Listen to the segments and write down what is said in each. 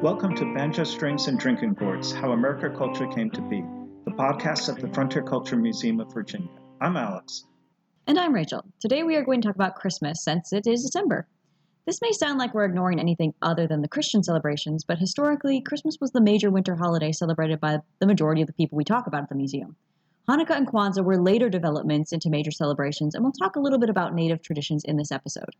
Welcome to Banjo Strings and Drinking Gourds, How America Culture Came to Be, the podcast of the Frontier Culture Museum of Virginia. I'm Alex. And I'm Rachel. Today we are going to talk about Christmas since it is December. This may sound like we're ignoring anything other than the Christian celebrations, but historically, Christmas was the major winter holiday celebrated by the majority of the people we talk about at the museum. Hanukkah and Kwanzaa were later developments into major celebrations, and we'll talk a little bit about native traditions in this episode.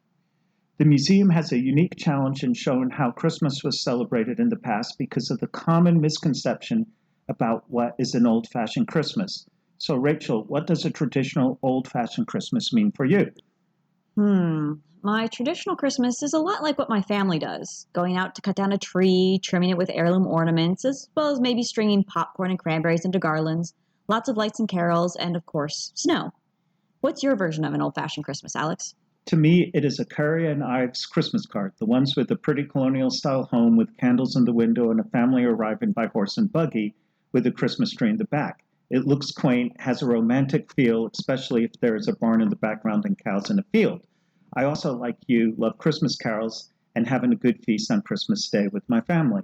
The museum has a unique challenge in showing how Christmas was celebrated in the past because of the common misconception about what is an old-fashioned Christmas. So, Rachel, what does a traditional old-fashioned Christmas mean for you? My traditional Christmas is a lot like what my family does, going out to cut down a tree, trimming it with heirloom ornaments, as well as maybe stringing popcorn and cranberries into garlands, lots of lights and carols, and of course, snow. What's your version of an old-fashioned Christmas, Alex? To me, it is a Curry and Ives Christmas card, the ones with the pretty colonial-style home with candles in the window and a family arriving by horse and buggy with a Christmas tree in the back. It looks quaint, has a romantic feel, especially if there is a barn in the background and cows in a field. I also, like you, love Christmas carols and having a good feast on Christmas Day with my family.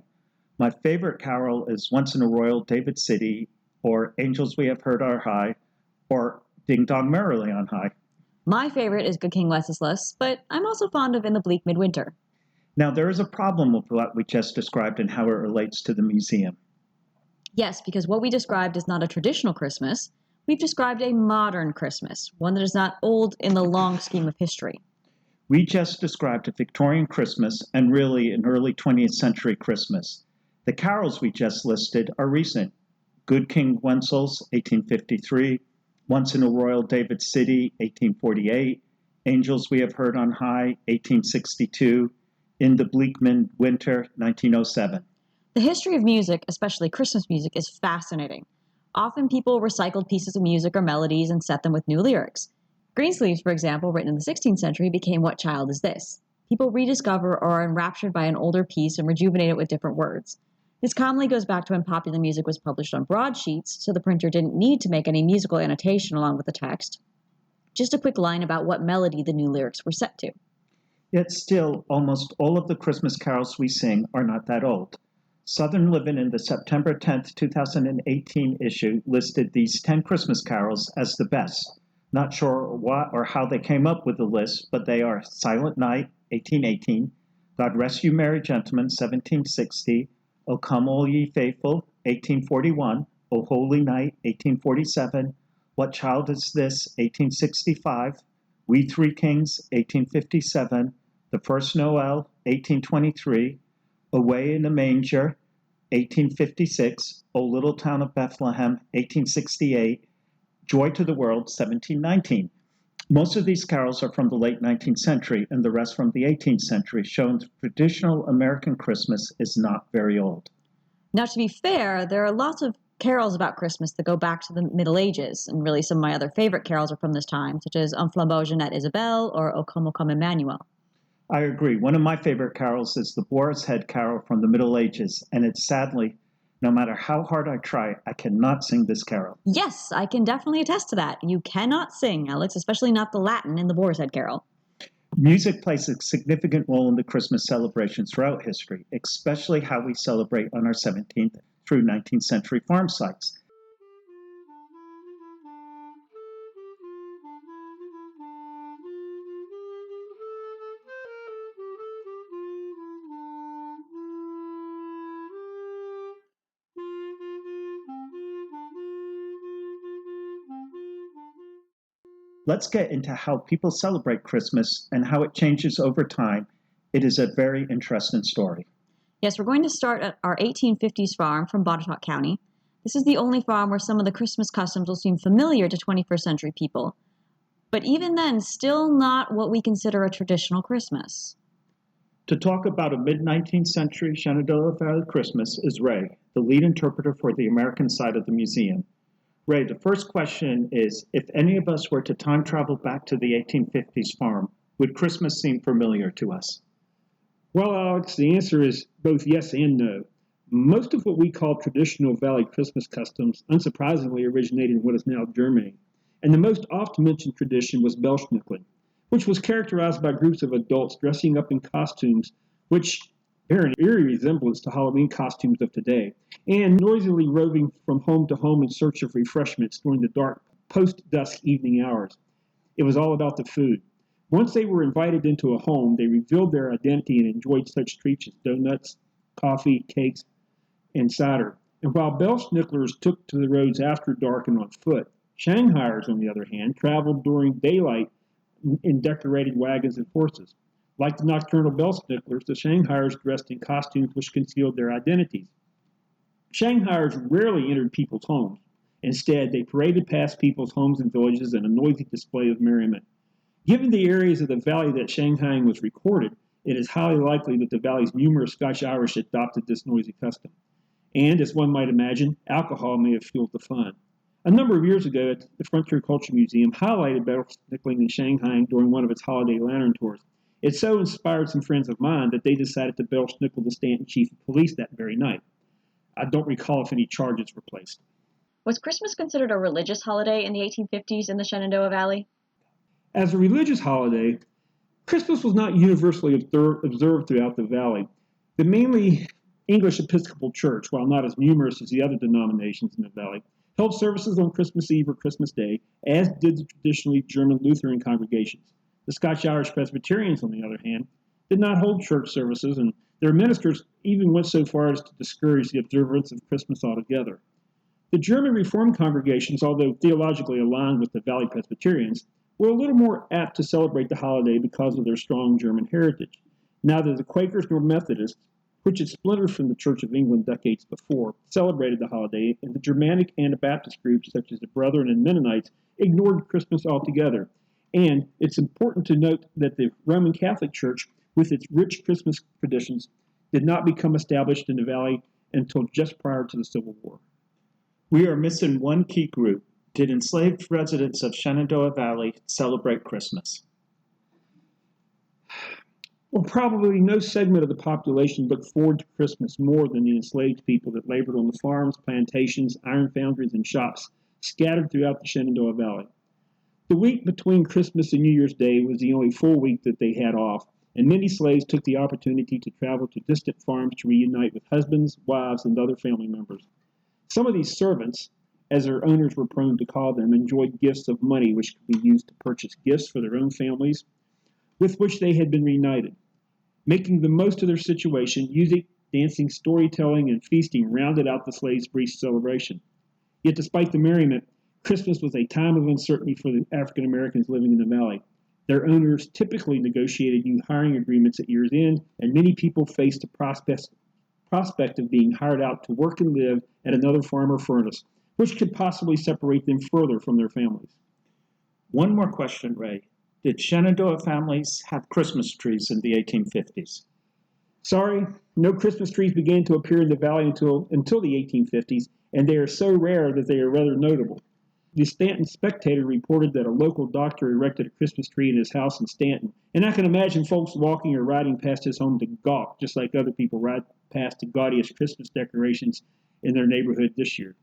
My favorite carol is Once in a Royal David City, or Angels We Have Heard Are High, or Ding Dong Merrily on High. My favorite is Good King Wenceslas, but I'm also fond of In the Bleak Midwinter. Now, there is a problem with what we just described and how it relates to the museum. Yes, because what we described is not a traditional Christmas. We've described a modern Christmas, one that is not old in the long scheme of history. We just described a Victorian Christmas and really an early 20th century Christmas. The carols we just listed are recent. Good King Wencel's, 1853, Once in a Royal David City, 1848, Angels We Have Heard on High, 1862, In the Bleak Midwinter, 1907. The history of music, especially Christmas music, is fascinating. Often people recycled pieces of music or melodies and set them with new lyrics. Greensleeves, for example, written in the 16th century, became What Child Is This? People rediscover or are enraptured by an older piece and rejuvenate it with different words. This commonly goes back to when popular music was published on broadsheets, so the printer didn't need to make any musical annotation along with the text. Just a quick line about what melody the new lyrics were set to. Yet still, almost all of the Christmas carols we sing are not that old. Southern Living in the September 10th, 2018 issue listed these 10 Christmas carols as the best. Not sure what or how they came up with the list, but they are Silent Night, 1818, God Rest You Merry Gentlemen, 1760, O Come All Ye Faithful, 1841, O Holy Night, 1847, What Child Is This, 1865, We Three Kings, 1857, The First Noel, 1823, Away in a Manger, 1856, O Little Town of Bethlehem, 1868, Joy to the World, 1719. Most of these carols are from the late 19th century and the rest from the 18th century, showing traditional American Christmas is not very old. Now, to be fair, there are lots of carols about Christmas that go back to the Middle Ages, and really some of my other favorite carols are from this time, such as Un Flambeau Jeanette Isabelle or O Come Emmanuel. I agree. One of my favorite carols is the Boar's Head Carol from the Middle Ages, and it's sadly, no matter how hard I try, I cannot sing this carol. Yes, I can definitely attest to that. You cannot sing, Alex, especially not the Latin in the Boar's Head Carol. Music plays a significant role in the Christmas celebrations throughout history, especially how we celebrate on our 17th through 19th century farm sites. Let's get into how people celebrate Christmas and how it changes over time. It is a very interesting story. Yes, we're going to start at our 1850s farm from Botetourt County. This is the only farm where some of the Christmas customs will seem familiar to 21st century people. But even then, still not what we consider a traditional Christmas. To talk about a mid-19th century Shenandoah Valley Christmas is Ray, the lead interpreter for the American side of the museum. Ray, the first question is, if any of us were to time travel back to the 1850s farm, would Christmas seem familiar to us? Well, Alex, the answer is both yes and no. Most of what we call traditional Valley Christmas customs, unsurprisingly, originated in what is now Germany. And the most often mentioned tradition was Belschnickeln, which was characterized by groups of adults dressing up in costumes, which bear an eerie resemblance to Halloween costumes of today, and noisily roving from home to home in search of refreshments during the dark post-dusk evening hours. It was all about the food. Once they were invited into a home, they revealed their identity and enjoyed such treats as donuts, coffee, cakes, and cider. And while Belschnicklers took to the roads after dark and on foot, Shanghaiers, on the other hand, traveled during daylight in decorated wagons and horses. Like the nocturnal Belschnicklers, the Shanghaiers dressed in costumes which concealed their identities. Shanghaiers rarely entered people's homes. Instead, they paraded past people's homes and villages in a noisy display of merriment. Given the areas of the valley that Shanghaiing was recorded, it is highly likely that the valley's numerous Scotch-Irish adopted this noisy custom. And, as one might imagine, alcohol may have fueled the fun. A number of years ago, the Frontier Culture Museum highlighted Belschnickling in Shanghai during one of its holiday lantern tours. It so inspired some friends of mine that they decided to Belschnickel the Stanton Chief of Police that very night. I don't recall if any charges were placed. Was Christmas considered a religious holiday in the 1850s in the Shenandoah Valley? As a religious holiday, Christmas was not universally observed throughout the valley. The mainly English Episcopal Church, while not as numerous as the other denominations in the valley, held services on Christmas Eve or Christmas Day, as did the traditionally German Lutheran congregations. The Scotch-Irish Presbyterians, on the other hand, did not hold church services, and their ministers even went so far as to discourage the observance of Christmas altogether. The German Reformed congregations, although theologically aligned with the Valley Presbyterians, were a little more apt to celebrate the holiday because of their strong German heritage. Neither the Quakers nor Methodists, which had splintered from the Church of England decades before, celebrated the holiday, and the Germanic Anabaptist groups such as the Brethren and Mennonites ignored Christmas altogether. And it's important to note that the Roman Catholic Church, with its rich Christmas traditions, did not become established in the valley until just prior to the Civil War. We are missing one key group. Did enslaved residents of Shenandoah Valley celebrate Christmas? Well, probably no segment of the population looked forward to Christmas more than the enslaved people that labored on the farms, plantations, iron foundries, and shops scattered throughout the Shenandoah Valley. The week between Christmas and New Year's Day was the only full week that they had off, and many slaves took the opportunity to travel to distant farms to reunite with husbands, wives, and other family members. Some of these servants, as their owners were prone to call them, enjoyed gifts of money which could be used to purchase gifts for their own families with which they had been reunited. Making the most of their situation, music, dancing, storytelling, and feasting rounded out the slaves' brief celebration. Yet despite the merriment, Christmas was a time of uncertainty for the African Americans living in the valley. Their owners typically negotiated new hiring agreements at year's end, and many people faced the prospect of being hired out to work and live at another farm or furnace, which could possibly separate them further from their families. One more question, Ray. Did Shenandoah families have Christmas trees in the 1850s? Sorry, no Christmas trees began to appear in the valley until the 1850s, and they are so rare that they are rather notable. The Stanton Spectator reported that a local doctor erected a Christmas tree in his house in Stanton, and I can imagine folks walking or riding past his home to gawk, just like other people ride past the gaudiest Christmas decorations in their neighborhood this year.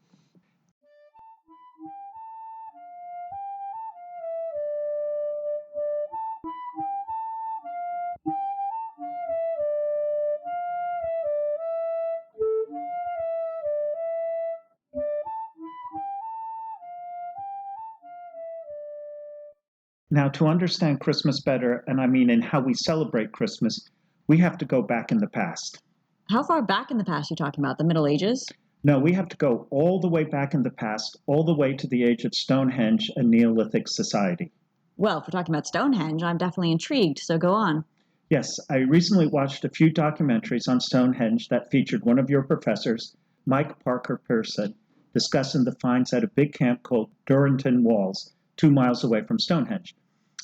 Now, to understand Christmas better, and I mean in how we celebrate Christmas, we have to go back in the past. How far back in the past are you talking about? The Middle Ages? No, we have to go all the way back in the past, all the way to the age of Stonehenge and Neolithic society. Well, if we're talking about Stonehenge, I'm definitely intrigued, so go on. Yes, I recently watched a few documentaries on Stonehenge that featured one of your professors, Mike Parker Pearson, discussing the finds at a big camp called Durrington Walls, 2 miles away from Stonehenge.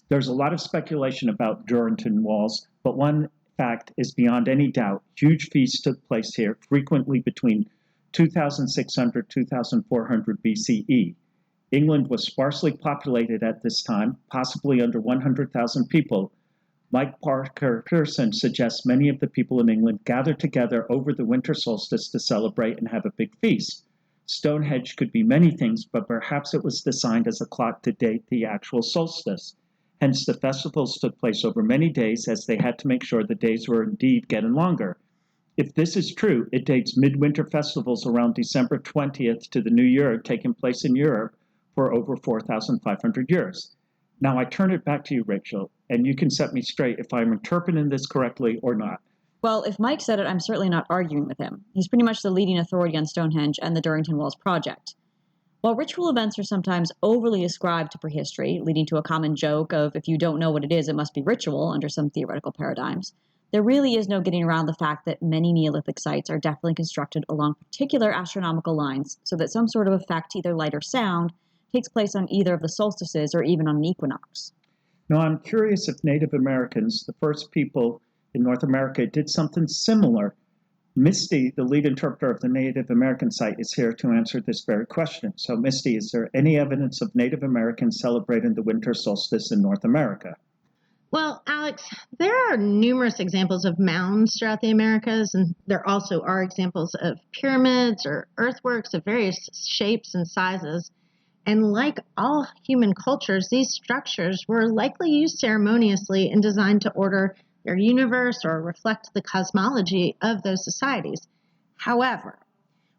There's a lot of speculation about Durrington Walls, but one fact is beyond any doubt. Huge feasts took place here, frequently between 2600 2400 BCE. England was sparsely populated at this time, possibly under 100,000 people. Mike Parker Pearson suggests many of the people in England gathered together over the winter solstice to celebrate and have a big feast. Stonehenge could be many things, but perhaps it was designed as a clock to date the actual solstice. Hence, the festivals took place over many days as they had to make sure the days were indeed getting longer. If this is true, it dates midwinter festivals around December 20th to the New Year taking place in Europe for over 4,500 years. Now I turn it back to you, Rachel, and you can set me straight if I'm interpreting this correctly or not. Well, if Mike said it, I'm certainly not arguing with him. He's pretty much the leading authority on Stonehenge and the Durrington Wells project. While ritual events are sometimes overly ascribed to prehistory, leading to a common joke of if you don't know what it is, it must be ritual under some theoretical paradigms, there really is no getting around the fact that many Neolithic sites are definitely constructed along particular astronomical lines so that some sort of effect, either light or sound, takes place on either of the solstices or even on an equinox. Now I'm curious if Native Americans, the first people in North America, did something similar. Misty, the lead interpreter of the Native American site, is here to answer this very question. So Misty, is there any evidence of Native Americans celebrating the winter solstice in North America? Well, Alex, there are numerous examples of mounds throughout the Americas, and there also are examples of pyramids or earthworks of various shapes and sizes. And like all human cultures, these structures were likely used ceremoniously and designed to order their universe or reflect the cosmology of those societies. However,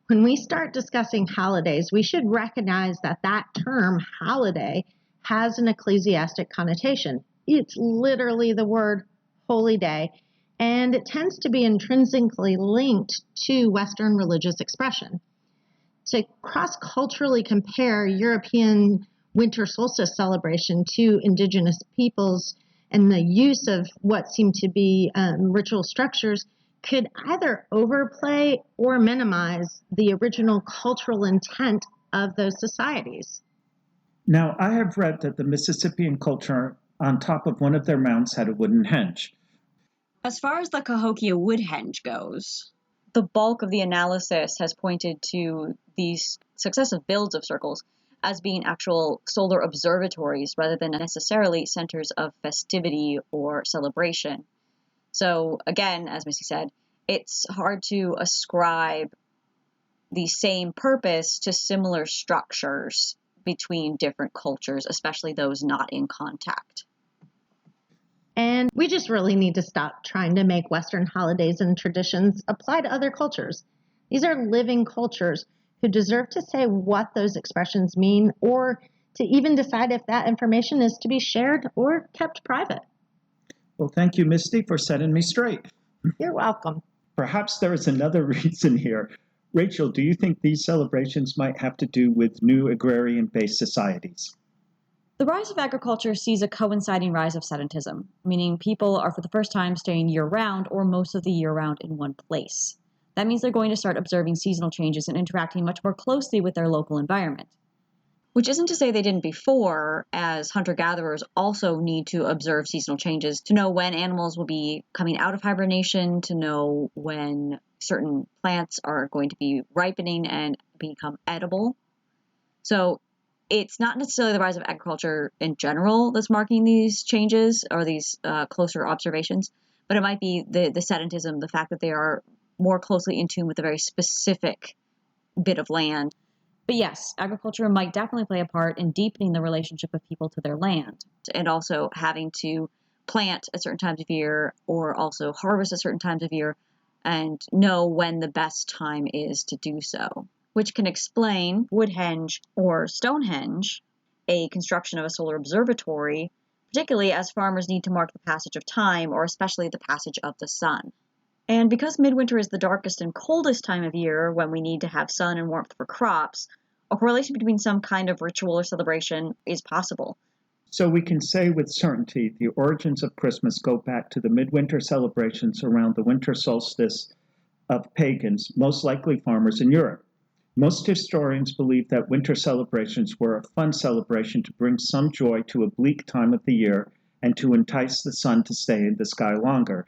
when we start discussing holidays, we should recognize that that term, holiday, has an ecclesiastic connotation. It's literally the word holy day, and it tends to be intrinsically linked to Western religious expression. To cross-culturally compare European winter solstice celebration to indigenous peoples and the use of what seem to be ritual structures could either overplay or minimize the original cultural intent of those societies. Now, I have read that the Mississippian culture on top of one of their mounds had a wooden henge. As far as the Cahokia wood henge goes, the bulk of the analysis has pointed to these successive builds of circles as being actual solar observatories rather than necessarily centers of festivity or celebration. So again, as Missy said, it's hard to ascribe the same purpose to similar structures between different cultures, especially those not in contact. And we just really need to stop trying to make Western holidays and traditions apply to other cultures. These are living cultures who deserve to say what those expressions mean or to even decide if that information is to be shared or kept private. Well, thank you, Misty, for setting me straight. You're welcome. Perhaps there is another reason here. Rachel, do you think these celebrations might have to do with new agrarian-based societies? The rise of agriculture sees a coinciding rise of sedentism, meaning people are for the first time staying year-round or most of the year round in one place. That means they're going to start observing seasonal changes and interacting much more closely with their local environment. Which isn't to say they didn't before, as hunter-gatherers also need to observe seasonal changes to know when animals will be coming out of hibernation, to know when certain plants are going to be ripening and become edible. So it's not necessarily the rise of agriculture in general that's marking these changes or these closer observations, but it might be the sedentism, the fact that they are more closely in tune with a very specific bit of land. But yes, agriculture might definitely play a part in deepening the relationship of people to their land, and also having to plant at certain times of year or also harvest at certain times of year and know when the best time is to do so, which can explain Woodhenge or Stonehenge, a construction of a solar observatory, particularly as farmers need to mark the passage of time or especially the passage of the sun. And because midwinter is the darkest and coldest time of year when we need to have sun and warmth for crops, a correlation between some kind of ritual or celebration is possible. So we can say with certainty the origins of Christmas go back to the midwinter celebrations around the winter solstice of pagans, most likely farmers in Europe. Most historians believe that winter celebrations were a fun celebration to bring some joy to a bleak time of the year and to entice the sun to stay in the sky longer.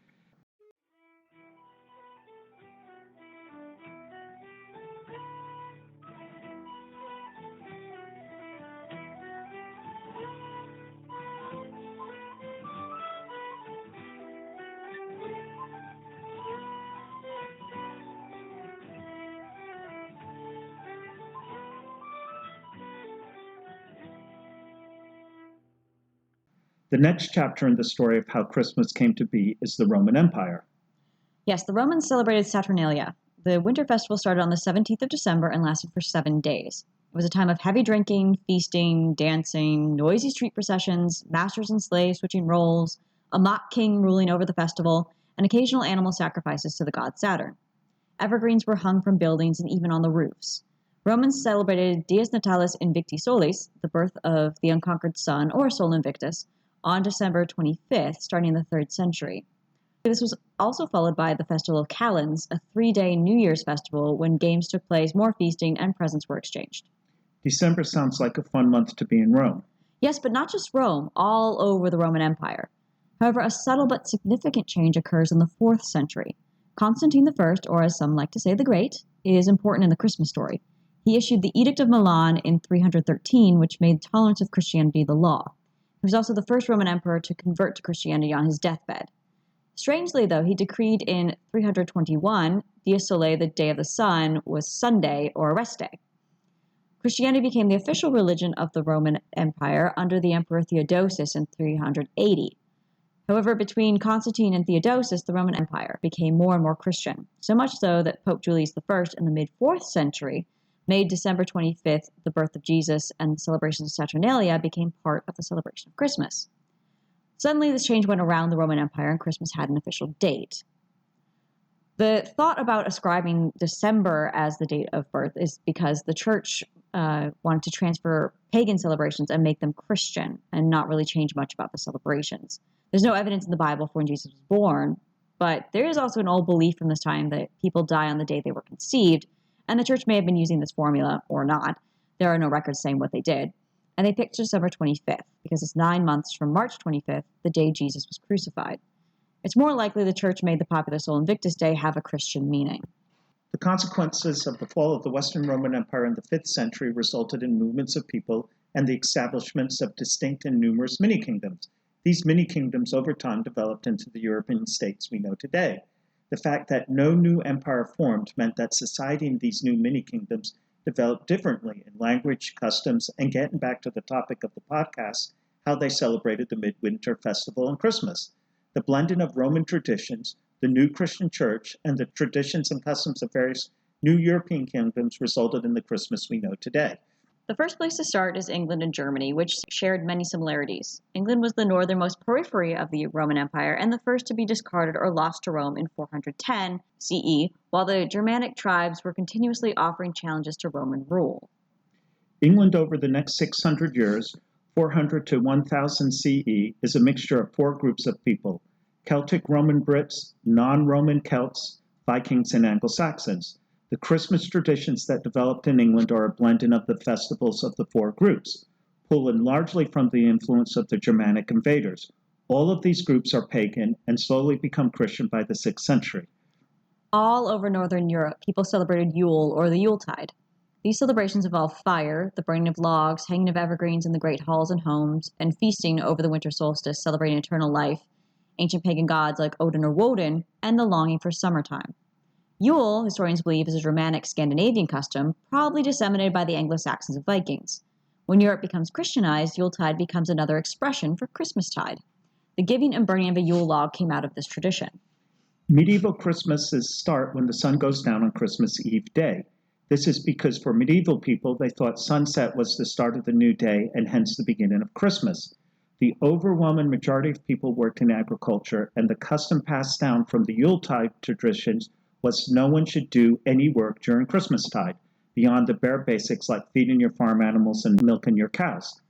The next chapter in the story of how Christmas came to be is the Roman Empire. Yes, the Romans celebrated Saturnalia. The winter festival started on the 17th of December and lasted for 7 days. It was a time of heavy drinking, feasting, dancing, noisy street processions, masters and slaves switching roles, a mock king ruling over the festival, and occasional animal sacrifices to the god Saturn. Evergreens were hung from buildings and even on the roofs. Romans celebrated Dies Natalis Invicti Solis, the birth of the unconquered sun, or Sol Invictus, on December 25th, starting in the 3rd century. This was also followed by the Festival of Calends, a 3-day New Year's festival when games took place, more feasting, and presents were exchanged. December sounds like a fun month to be in Rome. Yes, but not just Rome, all over the Roman Empire. However, a subtle but significant change occurs in the 4th century. Constantine I, or as some like to say the Great, is important in the Christmas story. He issued the Edict of Milan in 313, which made tolerance of Christianity the law. He was also the first Roman emperor to convert to Christianity on his deathbed. Strangely, though, he decreed in 321, Dies Soleil, the day of the sun, was Sunday or a rest day. Christianity became the official religion of the Roman Empire under the Emperor Theodosius in 380. However, between Constantine and Theodosius, the Roman Empire became more and more Christian, so much so that Pope Julius I in the mid-4th century made December 25th the birth of Jesus, and the celebration of Saturnalia became part of the celebration of Christmas. Suddenly, this change went around the Roman Empire, and Christmas had an official date. The thought about ascribing December as the date of birth is because the church wanted to transfer pagan celebrations and make them Christian and not really change much about the celebrations. There's no evidence in the Bible for when Jesus was born, but there is also an old belief from this time that people die on the day they were conceived, and the church may have been using this formula or not. There are no records saying what they did. And they picked December 25th because it's 9 months from March 25th, the day Jesus was crucified. It's more likely the church made the popular Sol Invictus Day have a Christian meaning. The consequences of the fall of the Western Roman Empire in the 5th century resulted in movements of people and the establishments of distinct and numerous mini-kingdoms. These mini-kingdoms over time developed into the European states we know today. The fact that no new empire formed meant that society in these new mini-kingdoms developed differently in language, customs, and getting back to the topic of the podcast, how they celebrated the Midwinter Festival and Christmas. The blending of Roman traditions, the new Christian church, and the traditions and customs of various new European kingdoms resulted in the Christmas we know today. The first place to start is England and Germany, which shared many similarities. England was the northernmost periphery of the Roman Empire and the first to be discarded or lost to Rome in 410 CE, while the Germanic tribes were continuously offering challenges to Roman rule. England over the next 600 years, 400 to 1000 CE, is a mixture of 4 groups of people: Celtic Roman Brits, non-Roman Celts, Vikings, and Anglo-Saxons. The Christmas traditions that developed in England are a blending of the festivals of the 4 groups, pulling largely from the influence of the Germanic invaders. All of these groups are pagan and slowly become Christian by the 6th century. All over Northern Europe, people celebrated Yule or the Yuletide. These celebrations involve fire, the burning of logs, hanging of evergreens in the great halls and homes, and feasting over the winter solstice, celebrating eternal life, ancient pagan gods like Odin or Woden, and the longing for summertime. Yule, historians believe, is a Germanic Scandinavian custom, probably disseminated by the Anglo-Saxons and Vikings. When Europe becomes Christianized, Yuletide becomes another expression for Christmastide. The giving and burning of a Yule log came out of this tradition. Medieval Christmases start when the sun goes down on Christmas Eve day. This is because for medieval people, they thought sunset was the start of the new day and hence the beginning of Christmas. The overwhelming majority of people worked in agriculture, and the custom passed down from the Yuletide traditions was no one should do any work during Christmastide, beyond the bare basics like feeding your farm animals and milking your cows.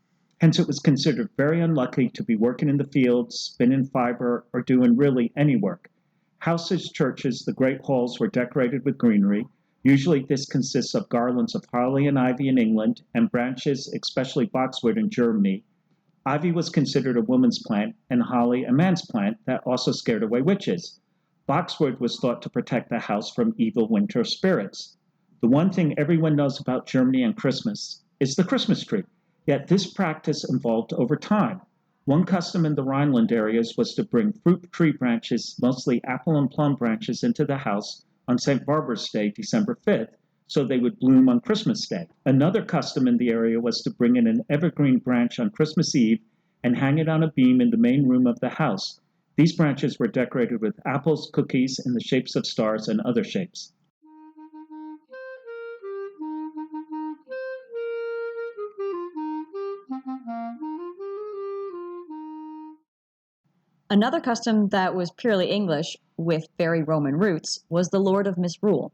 Hence, it was considered very unlucky to be working in the fields, spinning fiber, or doing really any work. Houses, churches, the great halls were decorated with greenery. Usually this consists of garlands of holly and ivy in England, and branches, especially boxwood in Germany. Ivy was considered a woman's plant, and holly a man's plant that also scared away witches. Boxwood was thought to protect the house from evil winter spirits. The one thing everyone knows about Germany and Christmas is the Christmas tree, yet this practice evolved over time. One custom in the Rhineland areas was to bring fruit tree branches, mostly apple and plum branches, into the house on St. Barbara's Day, December 5th, so they would bloom on Christmas Day. Another custom in the area was to bring in an evergreen branch on Christmas Eve and hang it on a beam in the main room of the house. These branches were decorated with apples, cookies in the shapes of stars, and other shapes. Another custom that was purely English, with very Roman roots, was the Lord of Misrule.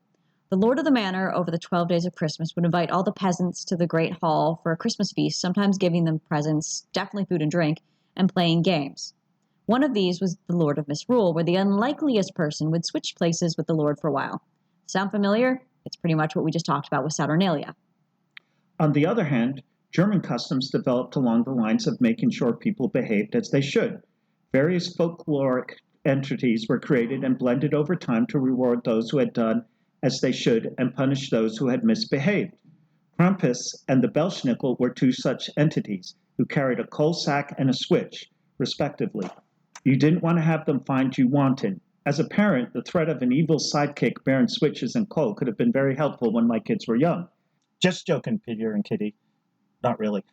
The lord of the manor over the 12 days of Christmas would invite all the peasants to the great hall for a Christmas feast, sometimes giving them presents, definitely food and drink, and playing games. One of these was the Lord of Misrule, where the unlikeliest person would switch places with the Lord for a while. Sound familiar? It's pretty much what we just talked about with Saturnalia. On the other hand, German customs developed along the lines of making sure people behaved as they should. Various folkloric entities were created and blended over time to reward those who had done as they should and punish those who had misbehaved. Krampus and the Belschnickel were two such entities, who carried a coal sack and a switch, respectively. You didn't want to have them find you wanting. As a parent, the threat of an evil sidekick bearing switches and coal could have been very helpful when my kids were young. Just joking, Peter and Kitty. Not really.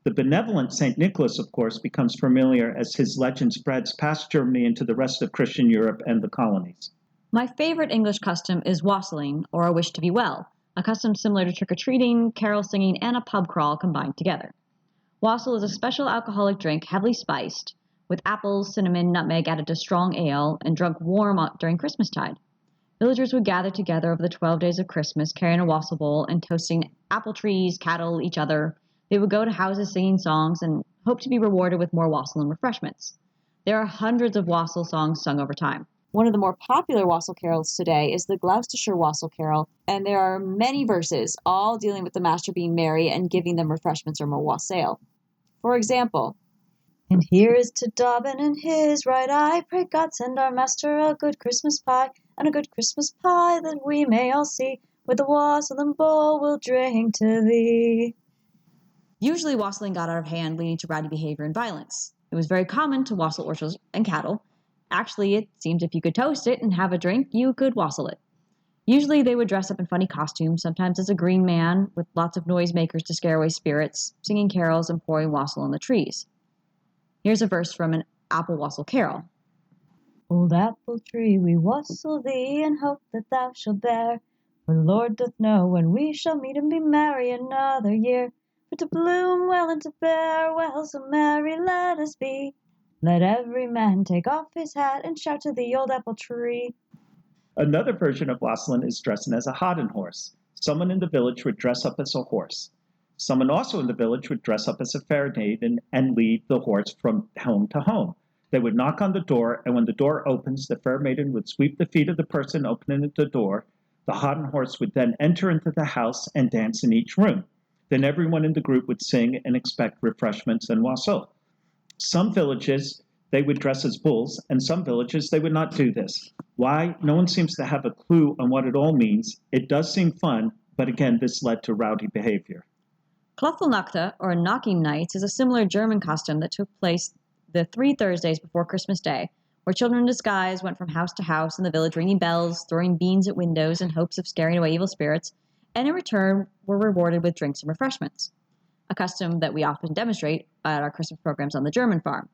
The benevolent St. Nicholas, of course, becomes familiar as his legend spreads past Germany into the rest of Christian Europe and the colonies. My favorite English custom is wassailing, or a wish to be well, a custom similar to trick-or-treating, carol singing, and a pub crawl combined together. Wassail is a special alcoholic drink heavily spiced, with apples, cinnamon, nutmeg added to strong ale, and drunk warm during Christmastide. Villagers would gather together over the 12 days of Christmas, carrying a wassail bowl and toasting apple trees, cattle, each other. They would go to houses singing songs and hope to be rewarded with more wassail and refreshments. There are hundreds of wassail songs sung over time. One of the more popular wassail carols today is the Gloucestershire Wassail Carol, and there are many verses, all dealing with the master being merry and giving them refreshments or more wassail. For example, "And here is to Dobbin and his right eye, pray God send our master a good Christmas pie, and a good Christmas pie that we may all see, with the wassail and bowl we'll drink to thee." Usually wassailing got out of hand, leading to rowdy behavior and violence. It was very common to wassail horses and cattle. Actually, it seemed if you could toast it and have a drink, you could wassail it. Usually they would dress up in funny costumes, sometimes as a green man, with lots of noisemakers to scare away spirits, singing carols and pouring wassail on the trees. Here's a verse from an apple wassail carol. "Old apple tree, we wassail thee, and hope that thou shalt bear. For the Lord doth know when we shall meet and be merry another year. For to bloom well and to bear well, so merry let us be. Let every man take off his hat and shout to the old apple tree." Another version of wassailing is dressing as a hodden horse. Someone in the village would dress up as a horse. Someone also in the village would dress up as a fair maiden and lead the horse from home to home. They would knock on the door, and when the door opens, the fair maiden would sweep the feet of the person opening the door. The hodden horse would then enter into the house and dance in each room. Then everyone in the group would sing and expect refreshments and wassail. Some villages, they would dress as bulls, and some villages, they would not do this. Why? No one seems to have a clue on what it all means. It does seem fun, but again, this led to rowdy behavior. Kloffelnachte, or knocking nights, is a similar German custom that took place the 3 Thursdays before Christmas Day, where children in disguise went from house to house in the village ringing bells, throwing beans at windows in hopes of scaring away evil spirits, and in return were rewarded with drinks and refreshments, a custom that we often demonstrate at our Christmas programs on the German farm.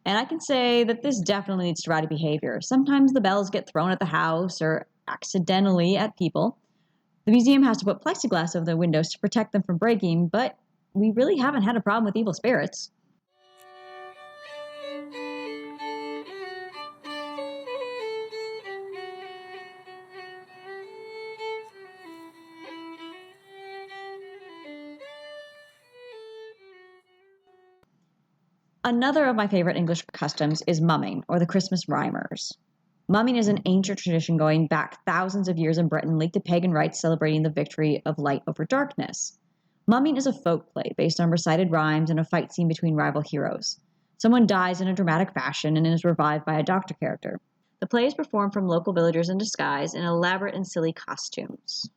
And I can say that this definitely leads to rowdy behavior. Sometimes the bells get thrown at the house or accidentally at people. The museum has to put plexiglass over the windows to protect them from breaking, but we really haven't had a problem with evil spirits. Another of my favorite English customs is mumming, or the Christmas rhymers. Mumming is an ancient tradition going back thousands of years in Britain linked to pagan rites celebrating the victory of light over darkness. Mumming is a folk play based on recited rhymes and a fight scene between rival heroes. Someone dies in a dramatic fashion and is revived by a doctor character. The play is performed from local villagers in disguise in elaborate and silly costumes.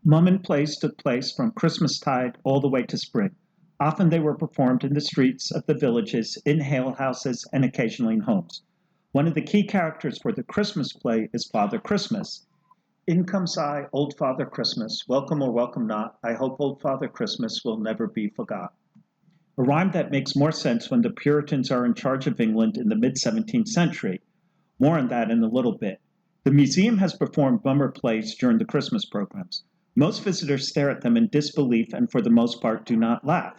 Mummin plays took place from Christmastide all the way to spring. Often they were performed in the streets of the villages, in alehouses, and occasionally in homes. One of the key characters for the Christmas play is Father Christmas. "In comes I, old Father Christmas, welcome or welcome not. I hope old Father Christmas will never be forgot." a rhyme that makes more sense when the Puritans are in charge of England in the mid-17th century. More on that in a little bit. The museum has performed Mummer plays during the Christmas programs. Most visitors stare at them in disbelief and for the most part do not laugh.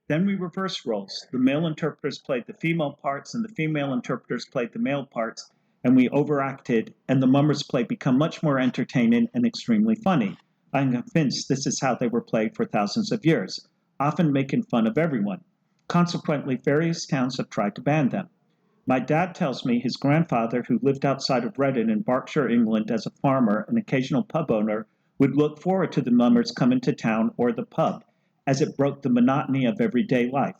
Then we reverse roles. The male interpreters played the female parts and the female interpreters played the male parts, and we overacted, and the Mummers play become much more entertaining and extremely funny. I'm convinced this is how they were played for thousands of years, often making fun of everyone. Consequently, various towns have tried to ban them. My dad tells me his grandfather, who lived outside of Reading in Berkshire, England as a farmer and occasional pub owner, would look forward to the Mummers coming to town or the pub, as it broke the monotony of everyday life.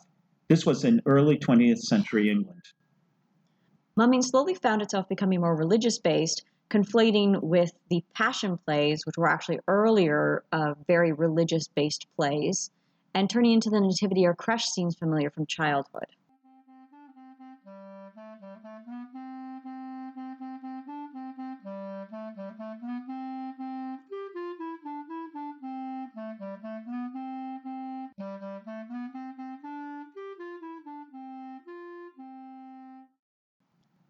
This was in early 20th century England. Mumming slowly found itself becoming more religious-based, conflating with the Passion plays, which were actually earlier very religious-based plays, and turning into the nativity or creche scenes familiar from childhood.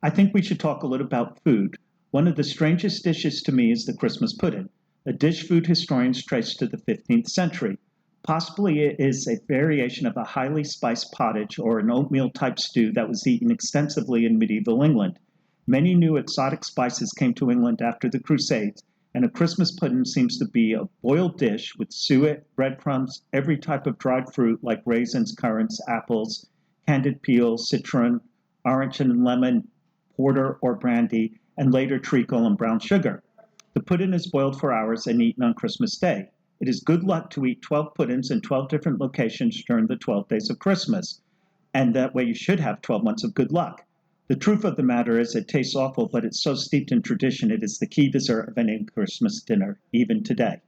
I think we should talk a little about food. One of the strangest dishes to me is the Christmas pudding, a dish food historians trace to the 15th century. Possibly it is a variation of a highly spiced pottage or an oatmeal type stew that was eaten extensively in medieval England. Many new exotic spices came to England after the Crusades, and a Christmas pudding seems to be a boiled dish with suet, breadcrumbs, every type of dried fruit like raisins, currants, apples, candied peels, citron, orange and lemon, porter or brandy, and later treacle and brown sugar. The pudding is boiled for hours and eaten on Christmas Day. It is good luck to eat 12 puddings in 12 different locations during the 12 days of Christmas, and that way you should have 12 months of good luck. The truth of the matter is it tastes awful, but it's so steeped in tradition it is the key dessert of any Christmas dinner, even today.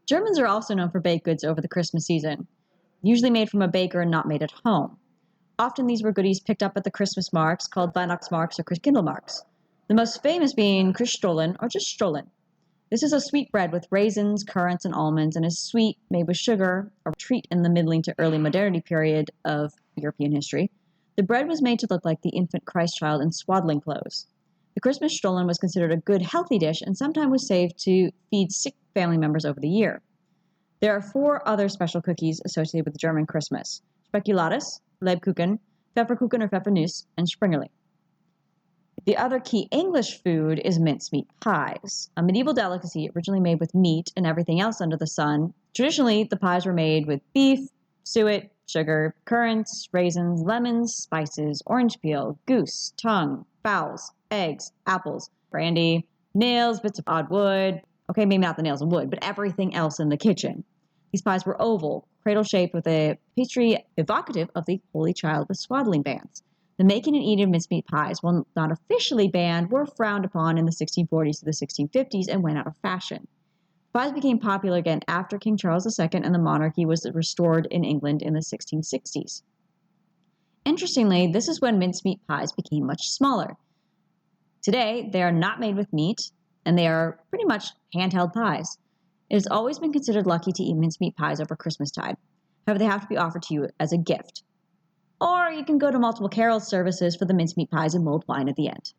Germans are also known for baked goods over the Christmas season, usually made from a baker and not made at home. Often these were goodies picked up at the Christmas marks called Weihnachtsmarks or Christkindlmarks, the most famous being Christstollen or just Stollen. This is a sweet bread with raisins, currants, and almonds and is sweet, made with sugar, a treat in the middling to early modernity period of European history. The bread was made to look like the infant Christ child in swaddling clothes. The Christmas Stollen was considered a good, healthy dish and sometimes was saved to feed sick family members over the year. There are 4 other special cookies associated with the German Christmas: Spekulatius, Lebkuchen, Pfefferkuchen or Pfeffernuss, and Springerle. The other key English food is mincemeat pies, a medieval delicacy originally made with meat and everything else under the sun. Traditionally, the pies were made with beef, suet, sugar, currants, raisins, lemons, spices, orange peel, goose, tongue, fowls, eggs, apples, brandy, nails, bits of odd wood. Okay, maybe not the nails and wood, but everything else in the kitchen. These pies were oval, cradle-shaped with a pastry evocative of the Holy Child with swaddling bands. The making and eating of mincemeat pies, while not officially banned, were frowned upon in the 1640s to the 1650s and went out of fashion. Pies became popular again after King Charles II and the monarchy was restored in England in the 1660s. Interestingly, this is when mincemeat pies became much smaller. Today, they are not made with meat, and they are pretty much handheld pies. It has always been considered lucky to eat mincemeat pies over Christmastide. However, they have to be offered to you as a gift. Or you can go to multiple carol services for the mincemeat pies and mulled wine at the end.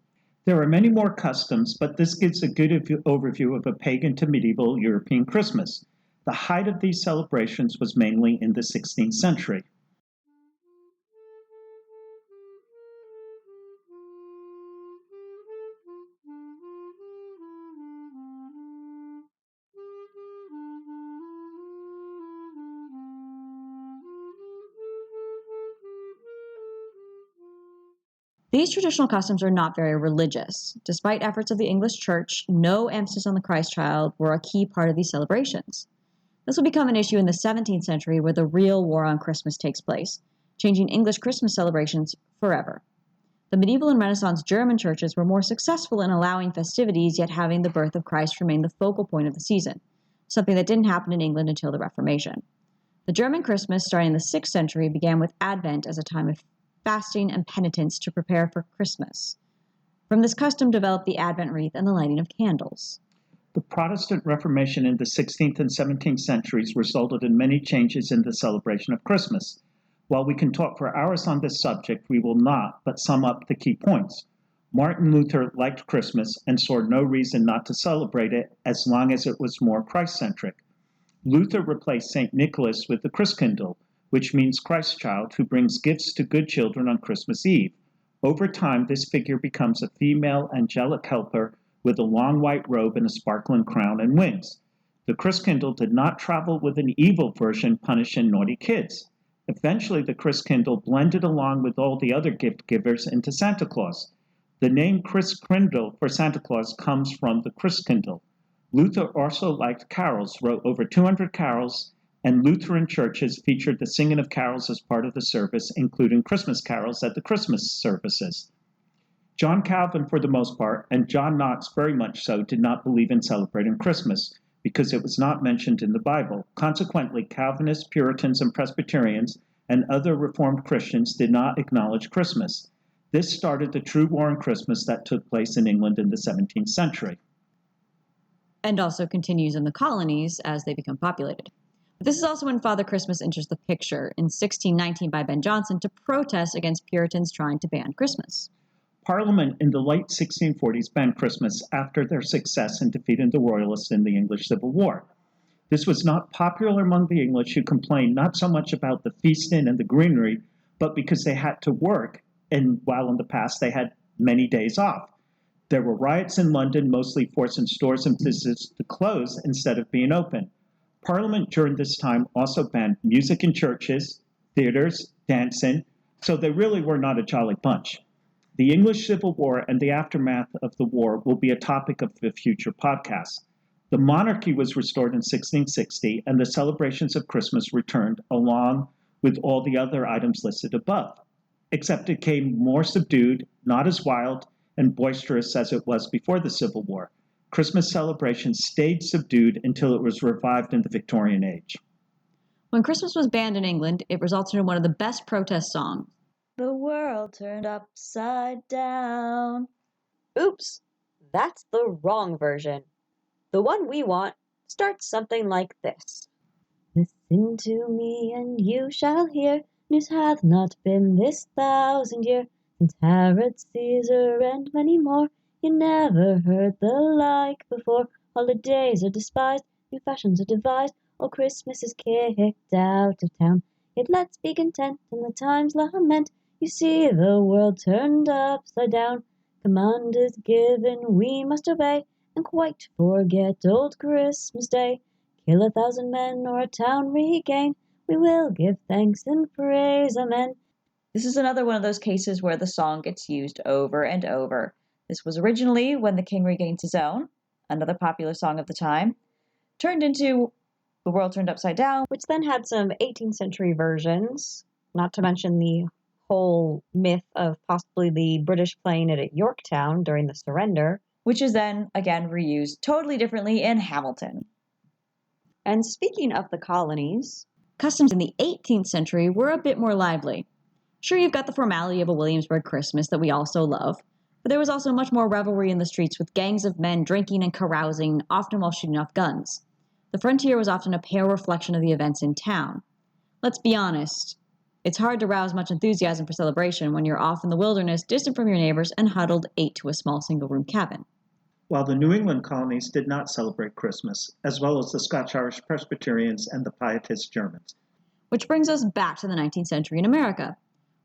There are many more customs, but this gives a good overview of a pagan to medieval European Christmas. The height of these celebrations was mainly in the 16th century. These traditional customs are not very religious. Despite efforts of the English Church, no emphasis on the Christ child were a key part of these celebrations. This will become an issue in the 17th century where the real war on Christmas takes place, changing English Christmas celebrations forever. The medieval and Renaissance German churches were more successful in allowing festivities, yet having the birth of Christ remain the focal point of the season, something that didn't happen in England until the Reformation. The German Christmas, starting in the 6th century, began with Advent as a time of fasting and penitence to prepare for Christmas. From this custom developed the Advent wreath and the lighting of candles. The Protestant Reformation in the 16th and 17th centuries resulted in many changes in the celebration of Christmas. While we can talk for hours on this subject, we will not, but sum up the key points. Martin Luther liked Christmas and saw no reason not to celebrate it as long as it was more Christ-centric. Luther replaced St. Nicholas with the Christkindl, which means Christ child who brings gifts to good children on Christmas Eve. Over time, this figure becomes a female angelic helper with a long white robe and a sparkling crown and wings. The Christkindl did not travel with an evil version punishing naughty kids. Eventually, the Christkindl blended along with all the other gift givers into Santa Claus. The name Christkindl for Santa Claus comes from the Christkindl. Luther also liked carols, wrote over 200 carols, and Lutheran churches featured the singing of carols as part of the service, including Christmas carols at the Christmas services. John Calvin, for the most part, and John Knox very much so, did not believe in celebrating Christmas because it was not mentioned in the Bible. Consequently, Calvinists, Puritans, and Presbyterians and other Reformed Christians did not acknowledge Christmas. This started the true war on Christmas that took place in England in the 17th century. And also continues in the colonies as they become populated. But this is also when Father Christmas enters the picture in 1619 by Ben Jonson to protest against Puritans trying to ban Christmas. Parliament in the late 1640s banned Christmas after their success in defeating the Royalists in the English Civil War. This was not popular among the English, who complained not so much about the feasting and the greenery, but because they had to work, and while in the past they had many days off. There were riots in London, mostly forcing stores and businesses to close instead of being open. Parliament during this time also banned music in churches, theaters, dancing, so they really were not a jolly bunch. The English Civil War and the aftermath of the war will be a topic of a future podcast. The monarchy was restored in 1660, and the celebrations of Christmas returned along with all the other items listed above, except it became more subdued, not as wild and boisterous as it was before the Civil War. Christmas celebrations stayed subdued until it was revived in the Victorian age. When Christmas was banned in England, it resulted in one of the best protest songs. The world turned upside down. Oops, that's the wrong version. The one we want starts something like this. Listen to me and you shall hear, news hath not been this 1,000 year, since Herod, Caesar, and many more. You never heard the like before. Holidays are despised, new fashions are devised, all Christmas is kicked out of town. Yet let's be content in the times lament. You see the world turned upside down. Command is given, we must obey, and quite forget old Christmas Day. Kill 1,000 men or a town regain, we will give thanks and praise, amen. This is another one of those cases where the song gets used over and over. This was originally When the King Regains His Own, another popular song of the time, turned into The World Turned Upside Down, which then had some 18th century versions, not to mention the whole myth of possibly the British playing it at Yorktown during the surrender, which is then, again, reused totally differently in Hamilton. And speaking of the colonies, customs in the 18th century were a bit more lively. Sure, you've got the formality of a Williamsburg Christmas that we also love, but there was also much more revelry in the streets with gangs of men drinking and carousing, often while shooting off guns. The frontier was often a pale reflection of the events in town. Let's be honest, it's hard to rouse much enthusiasm for celebration when you're off in the wilderness, distant from your neighbors, and huddled 8 to a small single-room cabin. While the New England colonies did not celebrate Christmas, as well as the Scotch-Irish Presbyterians and the Pietist Germans. Which brings us back to the 19th century in America.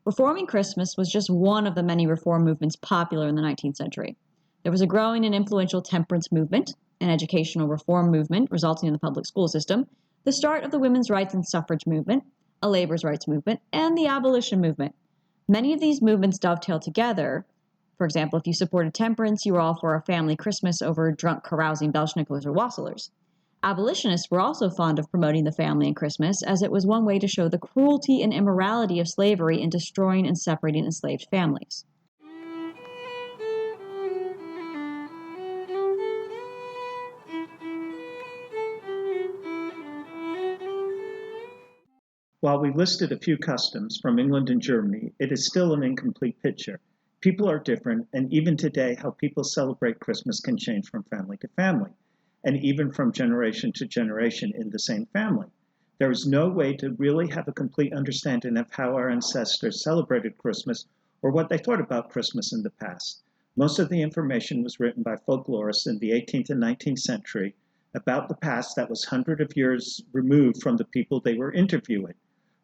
Reforming Christmas was just one of the many reform movements popular in the 19th century. There was a growing and influential temperance movement, an educational reform movement resulting in the public school system, the start of the women's rights and suffrage movement, a labor's rights movement, and the abolition movement. Many of these movements dovetail together. For example, if you supported temperance, you were all for a family Christmas over drunk, carousing Belschniklers or wassailers. Abolitionists were also fond of promoting the family and Christmas, as it was one way to show the cruelty and immorality of slavery in destroying and separating enslaved families. While we listed a few customs from England and Germany, it is still an incomplete picture. People are different, and even today, how people celebrate Christmas can change from family to family, and even from generation to generation in the same family. There is no way to really have a complete understanding of how our ancestors celebrated Christmas or what they thought about Christmas in the past. Most of the information was written by folklorists in the 18th and 19th century about the past that was hundreds of years removed from the people they were interviewing.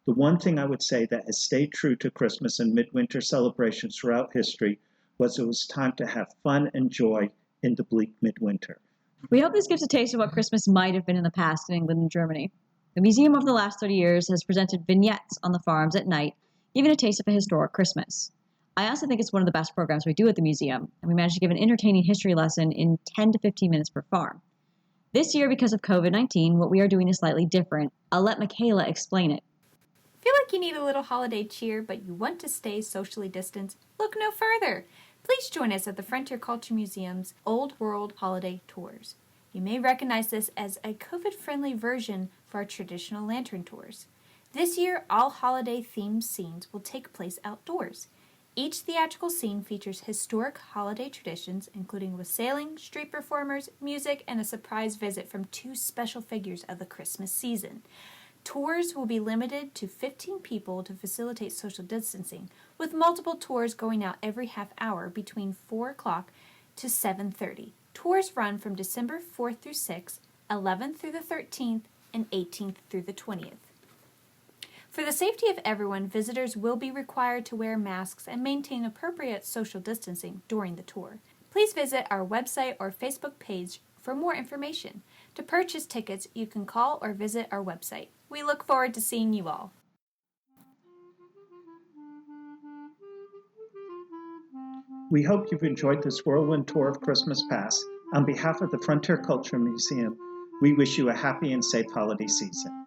The one thing I would say that has stayed true to Christmas and midwinter celebrations throughout history was it was time to have fun and joy in the bleak midwinter. We hope this gives a taste of what Christmas might have been in the past in England and Germany. The museum of the last 30 years has presented vignettes on the farms at night, giving a taste of a historic Christmas. I also think it's one of the best programs we do at the museum, and we managed to give an entertaining history lesson in 10 to 15 minutes per farm. This year, because of COVID-19, what we are doing is slightly different. I'll let Michaela explain it. Feel like you need a little holiday cheer, but you want to stay socially distanced? Look no further. Please join us at the Frontier Culture Museum's Old World Holiday Tours. You may recognize this as a COVID-friendly version for our traditional lantern tours. This year, all holiday-themed scenes will take place outdoors. Each theatrical scene features historic holiday traditions, including wassailing, street performers, music, and a surprise visit from 2 special figures of the Christmas season. Tours will be limited to 15 people to facilitate social distancing, with multiple tours going out every half hour between 4 o'clock to 7:30. Tours run from December 4th through 6th, 11th through the 13th, and 18th through the 20th. For the safety of everyone, visitors will be required to wear masks and maintain appropriate social distancing during the tour. Please visit our website or Facebook page for more information. To purchase tickets, you can call or visit our website. We look forward to seeing you all. We hope you've enjoyed this whirlwind tour of Christmas past. On behalf of the Frontier Culture Museum, we wish you a happy and safe holiday season.